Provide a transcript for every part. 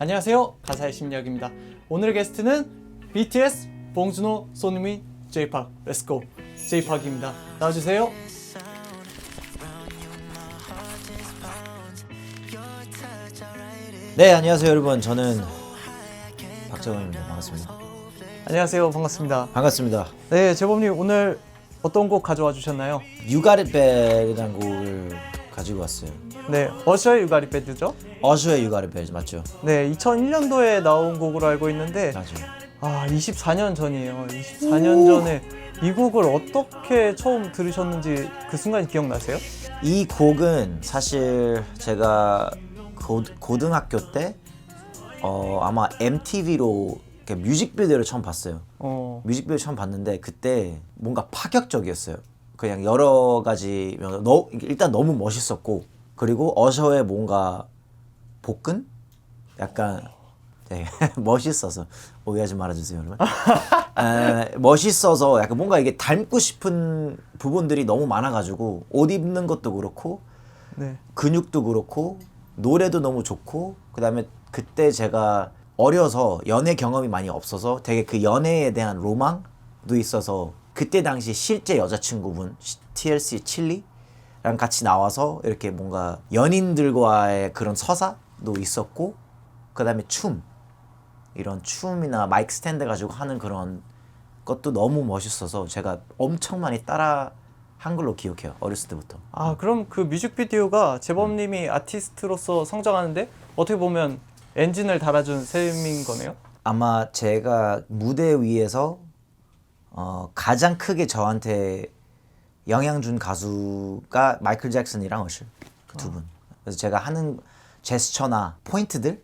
안녕하세요, 가사의 심리학입니다. 오늘의 게스트는 BTS 봉준호, 손흥민, J-Park, 렛츠고 J-Park입니다. 나와주세요. 네, 안녕하세요 여러분. 저는 박정현입니다. 반갑습니다. 안녕하세요, 반갑습니다. 반갑습니다. 네, 재범님 오늘 어떤 곡 가져와 주셨나요? You Got It Bad이라는 곡을 가지고 왔어요. 네, 어셔의 You Got It Bad죠? 어슈의 You Got It Bad 맞죠? 네, 2001년도에 나온 곡으로 알고 있는데 맞아요. 24년 전이에요. 24년 전에 이 곡을 어떻게 처음 들으셨는지 그 순간 기억나세요? 이 곡은 사실 제가 고등학교 때 아마 MTV로 뮤직비디오를 처음 봤어요. 뮤직비디오 처음 봤는데 그때 뭔가 파격적이었어요. 그냥 여러 가지 일단 너무 멋있었고, 그리고 어셔의 뭔가 복근? 약간 되게 멋있어서 오해하지 말아주세요 여러분. 멋있어서 약간 뭔가 이게 닮고 싶은 부분들이 너무 많아가지고 옷 입는 것도 그렇고 네. 근육도 그렇고 노래도 너무 좋고, 그 다음에 그때 제가 어려서 연애 경험이 많이 없어서 되게 그 연애에 대한 로망도 있어서, 그때 당시 실제 여자친구분 TLC 칠리랑 같이 나와서 이렇게 뭔가 연인들과의 그런 서사도 있었고, 그 다음에 이런 춤이나 마이크 스탠드 가지고 하는 그런 것도 너무 멋있어서 제가 엄청 많이 따라 한 걸로 기억해요, 어렸을 때부터. 그럼 그 뮤직비디오가 재범님이 아티스트로서 성장하는데 어떻게 보면 엔진을 달아준 셈인 거네요? 아마 제가 무대 위에서 가장 크게 저한테 영향 준 가수가 마이클 잭슨이랑 어실, 그 두 분. 그래서 제가 하는 제스처나 포인트들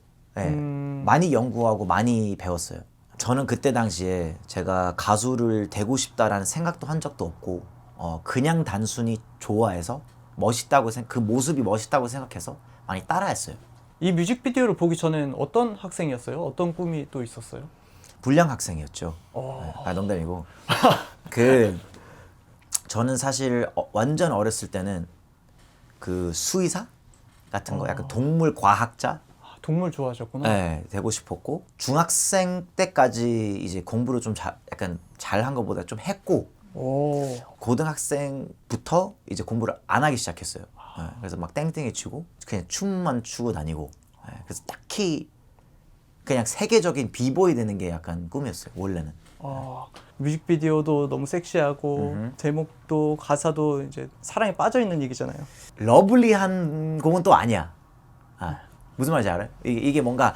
많이 연구하고 많이 배웠어요. 저는 그때 당시에 제가 가수를 되고 싶다라는 생각도 한 적도 없고, 그냥 단순히 좋아해서 그 모습이 멋있다고 생각해서 많이 따라했어요. 이 뮤직비디오를 보기 전엔 어떤 학생이었어요? 어떤 꿈이 또 있었어요? 불량 학생이었죠. 농담이고. 저는 사실 완전 어렸을 때는 그 수의사 같은 거, 약간 동물 과학자, 동물 좋아하셨구나. 네, 되고 싶었고, 중학생 때까지 이제 공부를 좀 약간 잘한 것보다 좀 했고, 고등학생부터 이제 공부를 안 하기 시작했어요. 네, 그래서 막 땡땡이 치고 그냥 춤만 추고 다니고, 그래서 딱히 그냥 세계적인 비보이 되는 게 약간 꿈이었어요, 원래는. 뮤직비디오도 너무 섹시하고 제목도 가사도 이제 사랑에 빠져 있는 얘기잖아요. 러블리한 곡은 또 아니야. 무슨 말인지 알아요? 이게 뭔가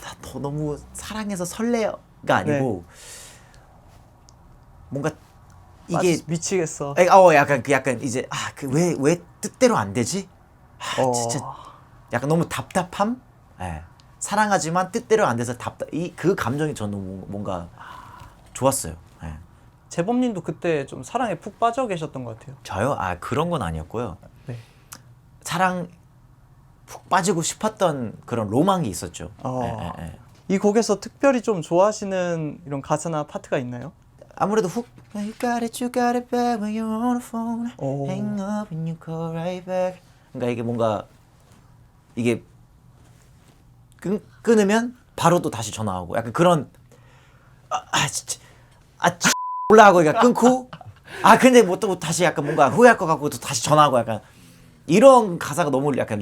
나 더 너무 사랑해서 설레가 아니고, 뭔가 이게 미치겠어. 약간 이제 왜 뜻대로 안 되지? 진짜 약간 너무 답답함? 사랑하지만 뜻대로 안 돼서 그 감정이 저는 뭔가 좋았어요. 재범님도 그때 좀 사랑에 푹 빠져 계셨던 것 같아요. 저요? 그런 건 아니었고요. 네. 사랑 푹 빠지고 싶었던 그런 로망이 있었죠. 이 곡에서 특별히 좀 좋아하시는 이런 가사나 파트가 있나요? 아무래도 You got it back when you're on the phone. Hang up and you call right back. 그러니까 이게 뭔가 이게 끊으면 바로 또 다시 전화하고, 약간 그런 몰라 하고 그러니까 끊고 근데 뭐 또 다시 약간 뭔가 후회할 것 같고 또 다시 전화하고, 약간 이런 가사가 너무 약간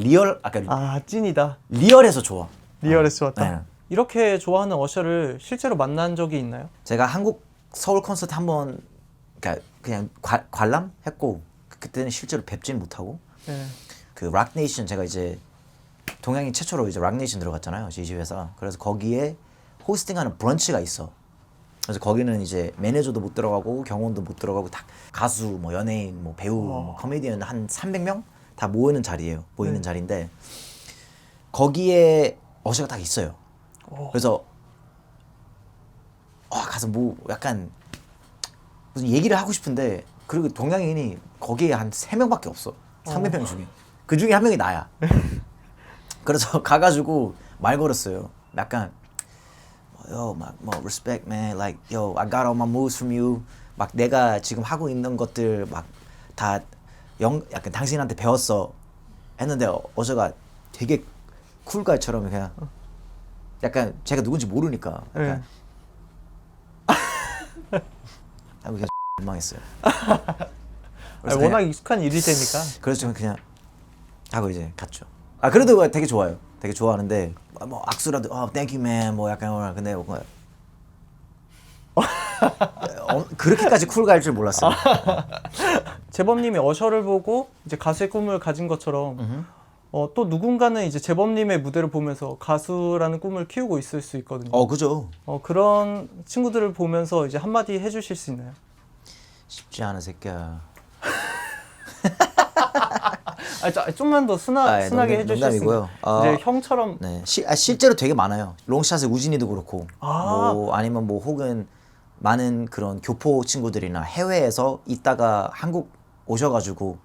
찐이다. 리얼해서 좋아. 리얼해서 좋았다. 네. 이렇게 좋아하는 어셔를 실제로 만난 적이 있나요? 제가 한국 서울 콘서트 한번 그냥 관람했고, 그때는 실제로 뵙진 못하고, 네. 그 락네이션, 제가 이제 동양인 최초로 이제 락네이션 들어갔잖아요, 저희 회사. 그래서 거기에 호스팅하는 브런치가 있어. 그래서 거기는 이제 매니저도 못 들어가고 경호원도 못 들어가고 다 가수, 뭐 연예인, 뭐 배우, 뭐 코미디언 한 300명 다 모이는 자리인데 거기에 어셔가 딱 있어요. 그래서 가서 뭐 약간 무슨 얘기를 하고 싶은데, 그리고 동양인이 거기에 한 3명밖에 없어. 300명 중에. 그 중에 한 명이 나야. 그래서 가가지고 말 걸었어요. 약간 respect man, like I got all my moves from you. 막 내가 지금 하고 있는 것들 막 다 약간 당신한테 배웠어 했는데 어저가 되게 쿨가이처럼 그냥 약간 제가 누군지 모르니까 약간 아이고 그냥 민망했어요. 아니, 워낙 익숙한 일이 되니까. 그래서 저는 그냥 하고 이제 갔죠. 아 그래도 되게 좋아요. 되게 좋아하는데 뭐 악수라도 thank you man 뭐 약간 근데 뭔가 그렇게까지 쿨 갈 줄 몰랐어요. 재범님이 어셔를 보고 이제 가수의 꿈을 가진 것처럼 또 누군가는 이제 재범님의 무대를 보면서 가수라는 꿈을 키우고 있을 수 있거든요. 그죠. 그런 친구들을 보면서 이제 한마디 해주실 수 있나요? 쉽지 않은 새끼야. 좀만 더 순하게 해주실 수 있나요? 이제 형처럼. 네. 실제로 되게 많아요. 롱샷의 우진이도 그렇고, 뭐 아니면 뭐 혹은 많은 그런 교포 친구들이나 해외에서 있다가 한국 오셔가지고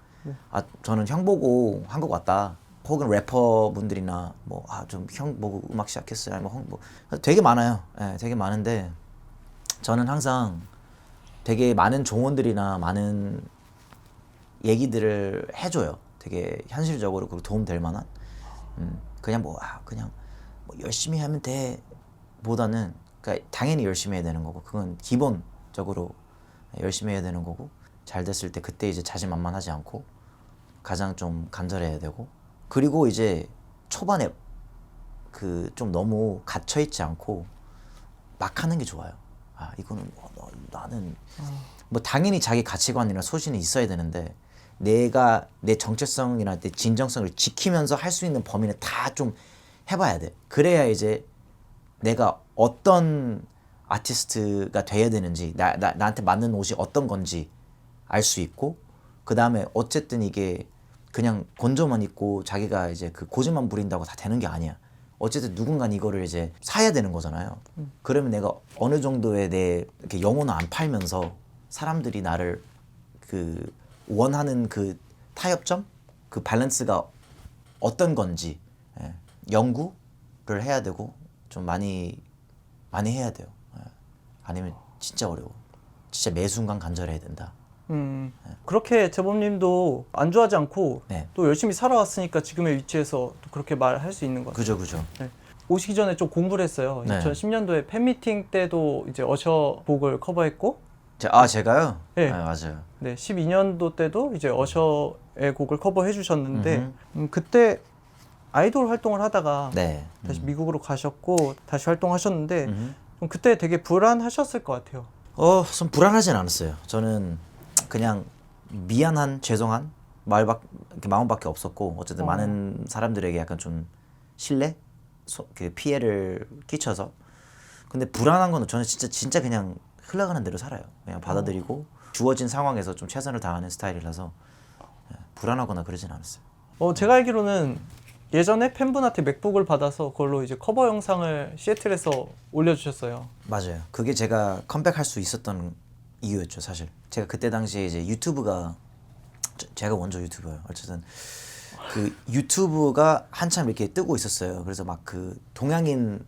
저는 형 보고 한국 왔다. 혹은 래퍼 분들이나 뭐 좀 형 보고 음악 시작했어요. 아니면 뭐 되게 많아요. 네, 되게 많은데 저는 항상 되게 많은 조언들이나 많은 얘기들을 해줘요. 되게 현실적으로 그리고 도움될 만한. 그냥 그냥 뭐 열심히 하면 돼 보다는 그러니까 당연히 열심히 해야 되는 거고 그건 기본적으로 열심히 해야 되는 거고 잘 됐을 때 그때 이제 자신만만하지 않고 가장 좀 간절해야 되고 그리고 이제 초반에 그 좀 너무 갇혀 있지 않고 막 하는 게 좋아요. 이거는 나는 뭐 당연히 자기 가치관이나 소신이 있어야 되는데 내가 내 정체성이나 내 진정성을 지키면서 할 수 있는 범위는 다 좀 해봐야 돼. 그래야 이제 내가 어떤 아티스트가 돼야 되는지 나한테 맞는 옷이 어떤 건지 알 수 있고 그 다음에 어쨌든 이게 그냥 곤조만 입고 자기가 이제 그 고집만 부린다고 다 되는 게 아니야. 어쨌든 누군가 이거를 이제 사야 되는 거잖아요. 그러면 내가 어느 정도의 내 이렇게 영혼을 안 팔면서 사람들이 나를 그 원하는 그 타협점, 그 밸런스가 어떤 건지 연구를 해야 되고 좀 많이 해야 돼요. 아니면 진짜 어려워. 진짜 매 순간 간절해야 된다. 그렇게 재범님도 안주하지 않고 네. 또 열심히 살아왔으니까 지금의 위치에서 또 그렇게 말할 수 있는 것 같아요. 그죠. 네. 오시기 전에 좀 공부를 했어요. 네. 2010년도에 팬미팅 때도 이제 어셔곡을 커버했고 제가요? 네. 맞아요. 네, 12년도 때도 이제 어셔의 곡을 커버해 주셨는데 그때 아이돌 활동을 하다가 네. 다시 미국으로 가셨고 다시 활동하셨는데 좀 그때 되게 불안하셨을 것 같아요. 좀 불안하진 않았어요. 저는 그냥 미안한, 죄송한 마음밖에 없었고 어쨌든 많은 사람들에게 약간 좀 신뢰? 그 피해를 끼쳐서 근데 불안한 거는 저는 진짜 그냥 흘러가는 대로 살아요. 그냥 받아들이고 주어진 상황에서 좀 최선을 다하는 스타일이라서 불안하거나 그러진 않았어요. 제가 알기로는 예전에 팬분한테 맥북을 받아서 그걸로 이제 커버 영상을 시애틀에서 올려주셨어요. 맞아요. 그게 제가 컴백할 수 있었던 이유였죠, 사실. 제가 그때 당시에 이제 유튜브가 제가 먼저 유튜버예요. 어쨌든 그 유튜브가 한참 이렇게 뜨고 있었어요. 그래서 막 그 동양인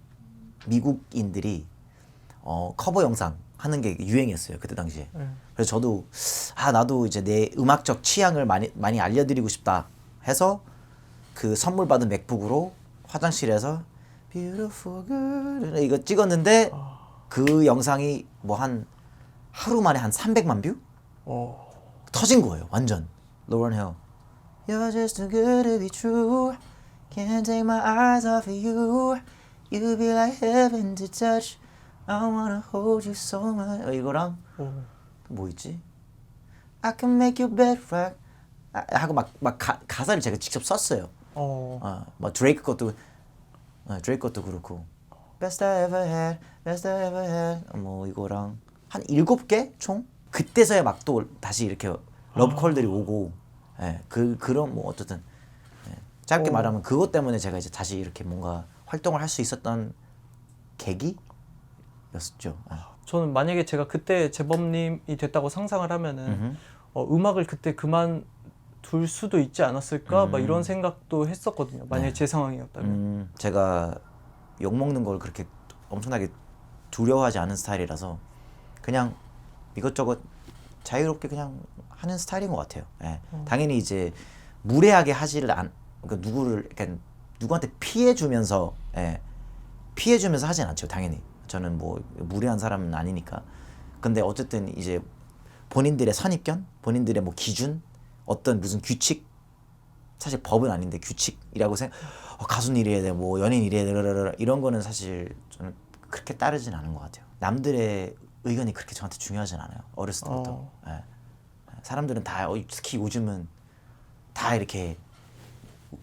미국인들이 커버 영상 하는 게 유행이었어요. 그때 당시에. 그래서 저도 나도 이제 내 음악적 취향을 많이 알려드리고 싶다 해서 그 선물 받은 맥북으로 화장실에서 Beautiful girl 이거 찍었는데 그 영상이 뭐 한 하루 만에 한 300만 뷰? 터진 거예요. 완전. 로런 힐. You're just too good to be true. Can't take my eyes off of you. You be like heaven to touch. I wanna hold you so much. 이거랑 뭐 있지? I can make your bed rock. 하고 막 가사를 제가 직접 썼어요. 뭐 드레이크 것도 그렇고. Best I ever had, best I ever had. 뭐 이거랑 한 7개 총? 그때서야 막 또 다시 이렇게 러브콜들이 오고, 그런 뭐 어쨌든 짧게 말하면 그것 때문에 제가 이제 다시 이렇게 뭔가 활동을 할 수 있었던 계기였죠. 저는 만약에 제가 그때 재범님이 됐다고 상상을 하면은 음악을 그때 그만둘 수도 있지 않았을까 막 이런 생각도 했었거든요. 만약에 제 상황이었다면. 제가 욕먹는 걸 그렇게 엄청나게 두려워하지 않은 스타일이라서 그냥 이것저것 자유롭게 그냥 하는 스타일인 것 같아요. 당연히 이제 무례하게 하지를 그러니까 누구한테 피해 주면서 피해주면서 하진 않죠, 당연히. 저는 뭐 무례한 사람은 아니니까. 근데 어쨌든 이제 본인들의 선입견, 본인들의 뭐 기준, 어떤 무슨 규칙, 사실 법은 아닌데 규칙이라고 가수는 이래야 돼, 뭐 연예인 이래야 돼, 이런 거는 사실 저는 그렇게 따르진 않은 것 같아요. 남들의 의견이 그렇게 저한테 중요하진 않아요. 어렸을 때부터. 예. 사람들은 다 특히 요즘은 다 이렇게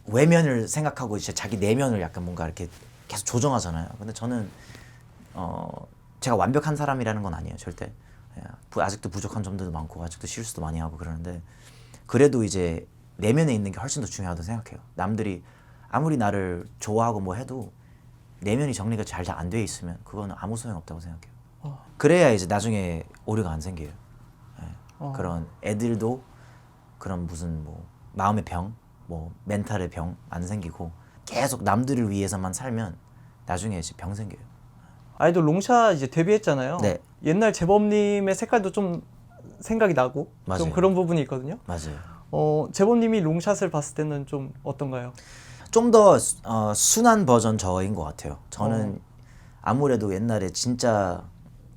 외면을 생각하고 이제 자기 내면을 약간 뭔가 이렇게 계속 조정하잖아요. 근데 저는 제가 완벽한 사람이라는 건 아니에요, 절대. 예. 아직도 부족한 점들도 많고 아직도 실수도 많이 하고 그러는데 그래도 이제 내면에 있는 게 훨씬 더 중요하다고 생각해요. 남들이 아무리 나를 좋아하고 뭐 해도 내면이 정리가 잘 안 돼 있으면 그거는 아무 소용 없다고 생각해요. 그래야 이제 나중에 오류가 안 생겨요. 예. 그런 애들도 그런 무슨 뭐 마음의 병, 뭐 멘탈의 병 안 생기고 계속 남들을 위해서만 살면 나중에 이제 병 생겨요. 아이돌 롱샷 이제 데뷔했잖아요. 네. 옛날 재범님의 색깔도 좀 생각이 나고 맞아요. 좀 그런 부분이 있거든요. 맞아요. 재범님이 롱샷을 봤을 때는 좀 어떤가요? 좀 더 순한 버전 저인 것 같아요. 저는 아무래도 옛날에 진짜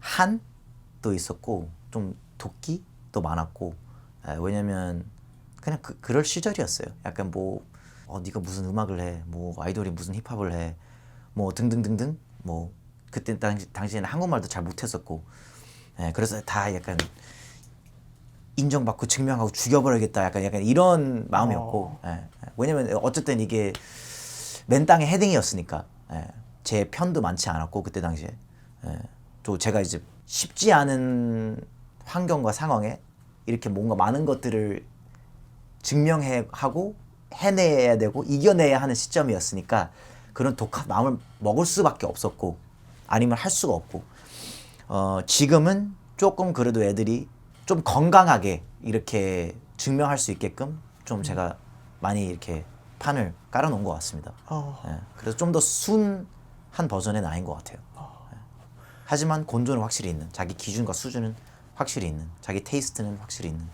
한도 있었고 좀 도끼도 많았고 왜냐면 그냥 그럴 시절이었어요. 약간 뭐 네가 무슨 음악을 해, 뭐 아이돌이 무슨 힙합을 해, 뭐 등등등등 뭐 그때 당시에는 한국말도 잘 못했었고 그래서 다 약간 인정받고 증명하고 죽여버리겠다 약간 이런 마음이었고 왜냐면 어쨌든 이게 맨 땅에 헤딩이었으니까 제 편도 많지 않았고 그때 당시에 또 제가 이제 쉽지 않은 환경과 상황에 이렇게 뭔가 많은 것들을 증명해 하고 해내야 되고 이겨내야 하는 시점이었으니까 그런 독한 마음을 먹을 수밖에 없었고 아니면 할 수가 없고 지금은 조금 그래도 애들이 좀 건강하게 이렇게 증명할 수 있게끔 좀 제가 많이 이렇게 판을 깔아놓은 것 같습니다. 그래서 좀 더 순한 버전의 나인 것 같아요. 하지만 곤조는 확실히 있는, 자기 기준과 수준은 확실히 있는, 자기 테이스트는 확실히 있는.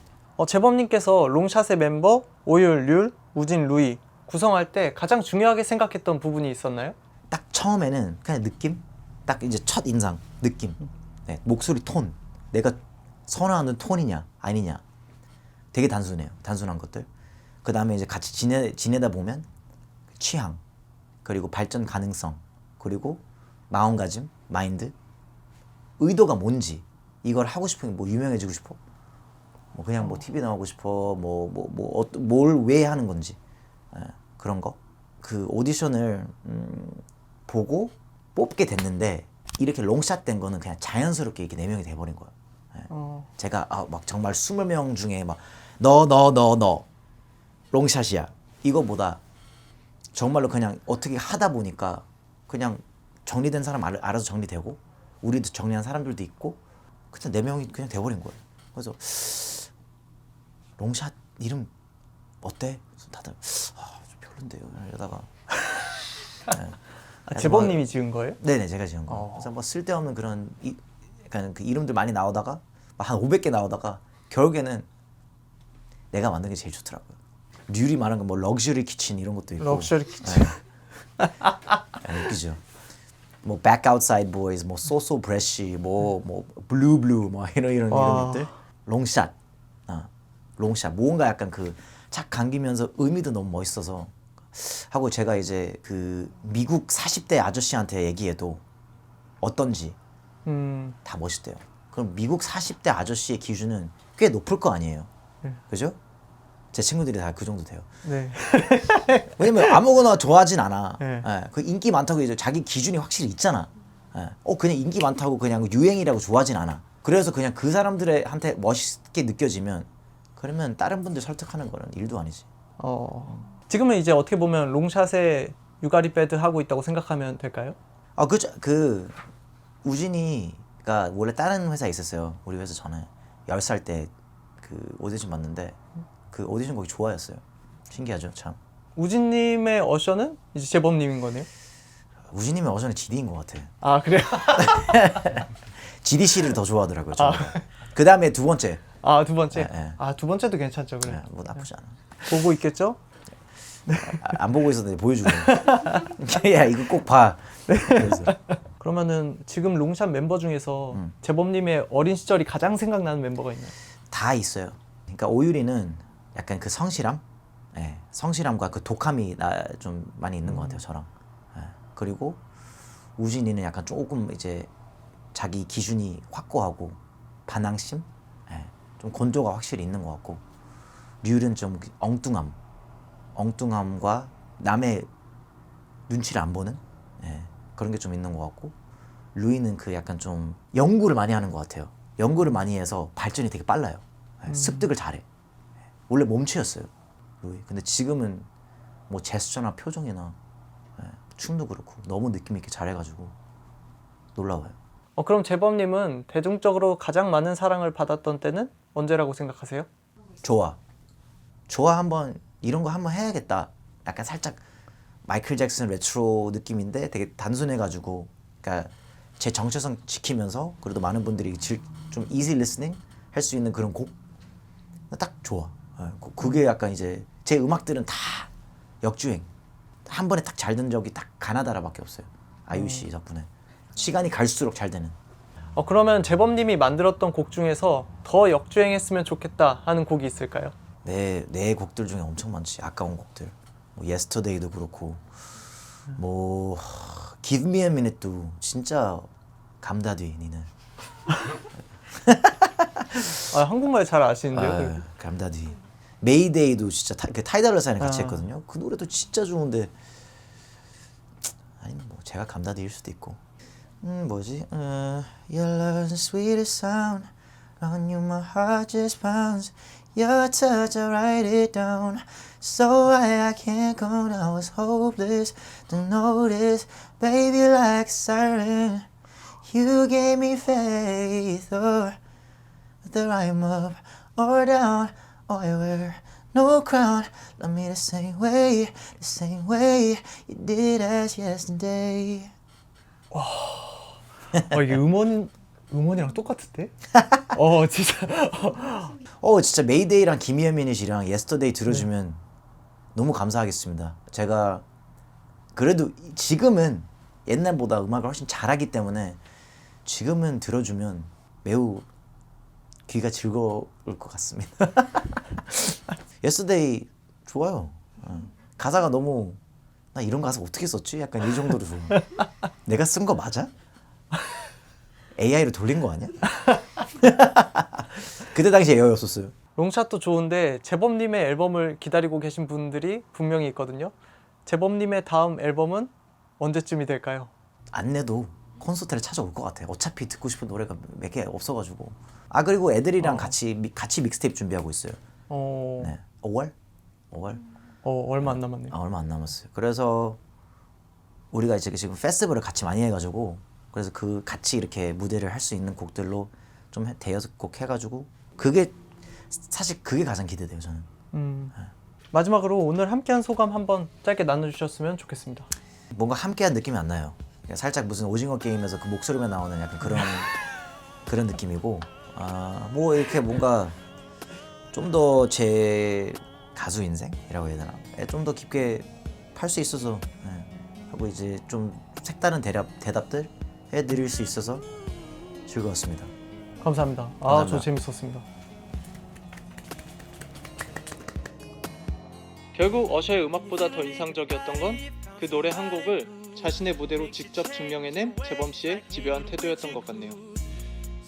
재범님께서 롱샷의 멤버 오율, 률, 우진, 루이 구성할 때 가장 중요하게 생각했던 부분이 있었나요? 딱 처음에는 그냥 느낌, 딱 이제 첫 인상 느낌, 목소리 톤, 내가 선호하는 톤이냐 아니냐, 되게 단순해요. 단순한 것들. 그 다음에 이제 같이 지내다 보면 취향, 그리고 발전 가능성, 그리고 마음가짐, 마인드, 의도가 뭔지, 이걸 하고 싶은 게 뭐 유명해지고 싶어, 뭐 그냥 뭐 TV 나오고 싶어, 뭘 왜 하는 건지, 그런 거. 그 오디션을 보고 뽑게 됐는데 이렇게 롱샷 된 거는 그냥 자연스럽게 이렇게 4명이 돼버린 거예요. 제가 막 정말 20명 중에 막 너 롱샷이야 이거보다 정말로 그냥 어떻게 하다 보니까 그냥 정리된 사람 알아서 정리되고 우리도 정리한 사람들도 있고 그냥 4명이 그냥 돼버린 거예요. 그래서 롱샷 이름 어때? 그래서 다들 좀 별론데요 이러다가 재범님이 지은 거예요? 네네, 제가 지은 거. 그래서 뭐 쓸데없는 그런 약간 그 이름들 많이 나오다가 한 500개 나오다가 결국에는 내가 만든 게 제일 좋더라고요. 률이 말한 건 뭐 럭셔리 키친 이런 것도 있고. 럭셔리 키친. 웃기죠. 뭐 Back Outside Boys, 뭐 So So Fresh, 뭐 Blue Blue, 뭐 이런 이름들. 롱샷, 롱샷. 뭔가 약간 그 착 감기면서 의미도 너무 멋있어서 하고 제가 이제 그 미국 40대 아저씨한테 얘기해도 어떤지 다 멋있대요. 그럼 미국 40대 아저씨의 기준은 꽤 높을 거 아니에요. 그죠? 제 친구들이 다 그 정도 돼요. 네. 왜냐면 아무거나 좋아하진 않아. 네. 그 인기 많다고 이제 자기 기준이 확실히 있잖아. 그냥 인기 많다고 그냥 유행이라고 좋아하진 않아. 그래서 그냥 그 사람들한테 멋있게 느껴지면 그러면 다른 분들 설득하는 거는 일도 아니지. 지금은 이제 어떻게 보면 롱샷에 유가리 배드 하고 있다고 생각하면 될까요? 그죠. 그 우진이가 원래 다른 회사에 있었어요. 우리 회사 전에 10살 때 그 오디션 봤는데 그 오디션 거기 좋아했어요. 신기하죠, 참. 우진님의 어셔는 이제 재범님인 거네요. 우진님의 어전이 GD인 것 같아. 아 그래요? GDC를 더 좋아하더라고요. 그 다음에 두 번째. 두 번째. 네. 두 번째도 괜찮죠, 그래. 뭐 나쁘지 않아. 보고 있겠죠? 안 보고 있었는데 보여주고 야 이거 꼭 봐. 그래서 그러면은 지금 롱샷 멤버 중에서 재범님의 어린 시절이 가장 생각나는 멤버가 있나요? 다 있어요. 그러니까 오유리는 약간 그 성실함, 예, 성실함과 그 독함이 좀 많이 있는 것 같아요, 저랑. 예. 그리고 우진이는 약간 조금 이제 자기 기준이 확고하고 반항심, 예, 좀 건조가 확실히 있는 것 같고, 류는 좀 엉뚱함과 남의 눈치를 안 보는, 예, 그런 게 좀 있는 것 같고, 루이는 그 약간 좀 연구를 많이 하는 것 같아요. 연구를 많이 해서 발전이 되게 빨라요. 예, 습득을 잘해. 원래 몸치였어요, 루이. 근데 지금은 뭐 제스처나 표정이나 춤도 그렇고 너무 느낌 있게 잘해가지고 놀라워요. 그럼 재범님은 대중적으로 가장 많은 사랑을 받았던 때는 언제라고 생각하세요? 좋아 한번 이런 거 한번 해야겠다. 약간 살짝 마이클 잭슨 레트로 느낌인데 되게 단순해가지고, 그러니까 제 정체성 지키면서 그래도 많은 분들이 좀 easy listening 할 수 있는 그런 곡 딱 좋아. 그게 약간 이제 제 음악들은 다 역주행. 한 번에 딱 잘 된 적이 딱 가나다라밖에 없어요. 아이유 씨 덕분에 시간이 갈수록 잘 되는. 그러면 재범님이 만들었던 곡 중에서 더 역주행했으면 좋겠다 하는 곡이 있을까요? 내 곡들 중에 엄청 많지. 아까운 곡들. 뭐 Yesterday도 그렇고, 뭐 Give Me a Minute도 진짜 감다디 니는. 한국말 잘 아시는데요? 감다디. 메이데이도 진짜 그 타이달러 사인을 같이 했거든요. 그 노래도 진짜 좋은데, 아니 뭐 제가 감다디일 수도 있고. 뭐지? Your love's the sweetest sound. On you my heart just pounds. Your touch I write it down. So I can't go now. It's hopeless to notice. Baby like a siren. You gave me faith. Or whether I'm up or down. Or I wear no crown. Love me the same way you did as yesterday. 이게 음원이랑 똑같은데? 진짜. 진짜 메이데이랑 기미앤 미닛이랑 예스터데이 들어주면 너무 감사하겠습니다. 제가 그래도 지금은 옛날보다 음악을 훨씬 잘하기 때문에 지금은 들어주면 매우 귀가 즐거울 것 같습니다. 예스터데이 좋아요. 가사가 너무 나 이런 가사 어떻게 썼지? 약간 이 정도로 좋아. 내가 쓴 거 맞아? AI로 돌린 거 아니야? 그때 당시에 에어였었어요. 롱샷도 좋은데 재범님의 앨범을 기다리고 계신 분들이 분명히 있거든요. 재범님의 다음 앨범은 언제쯤이 될까요? 안 내도 콘서트를 찾아올 것 같아요. 어차피 듣고 싶은 노래가 몇 개 없어가지고. 그리고 애들이랑 같이 믹스테이프 준비하고 있어요. 네. 5월? 얼마 안 남았네요. 얼마 안 남았어요. 그래서 우리가 이제 지금 페스티벌을 같이 많이 해가지고, 그래서 그 같이 이렇게 무대를 할 수 있는 곡들로 좀 대여섯 곡 해가지고, 그게 사실 그게 가장 기대돼요, 저는. 마지막으로 오늘 함께한 소감 한번 짧게 나눠주셨으면 좋겠습니다. 뭔가 함께한 느낌이 안 나요. 그러니까 살짝 무슨 오징어 게임에서 그 목소리가 나오는 약간 그런 느낌이고, 뭐 이렇게 뭔가 좀 더 제 가수 인생이라고 해야 되나, 좀 더 깊게 팔 수 있어서, 하고 이제 좀 색다른 대답들 해드릴 수 있어서 즐거웠습니다. 감사합니다. 감사합니다. 저 재밌었습니다. 결국 어셔의 음악보다 더 인상적이었던 건 그 노래 한 곡을 자신의 무대로 직접 증명해낸 재범 씨의 집요한 태도였던 것 같네요.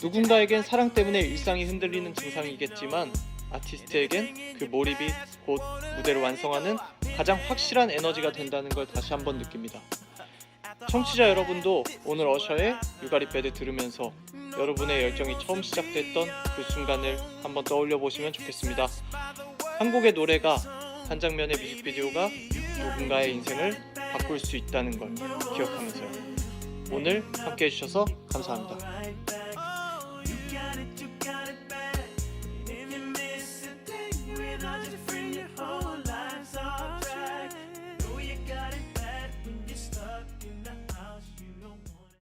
누군가에겐 사랑 때문에 일상이 흔들리는 증상이겠지만 아티스트에겐 그 몰입이 곧 무대를 완성하는 가장 확실한 에너지가 된다는 걸 다시 한번 느낍니다. 청취자 여러분도 오늘 어셔의 유가리 배드 들으면서 여러분의 열정이 처음 시작됐던 그 순간을 한번 떠올려 보시면 좋겠습니다. 한 곡의 노래가, 한 장면의 뮤직비디오가 누군가의 인생을 바꿀 수 있다는 걸 기억하면서요. 오늘 함께 해주셔서 감사합니다.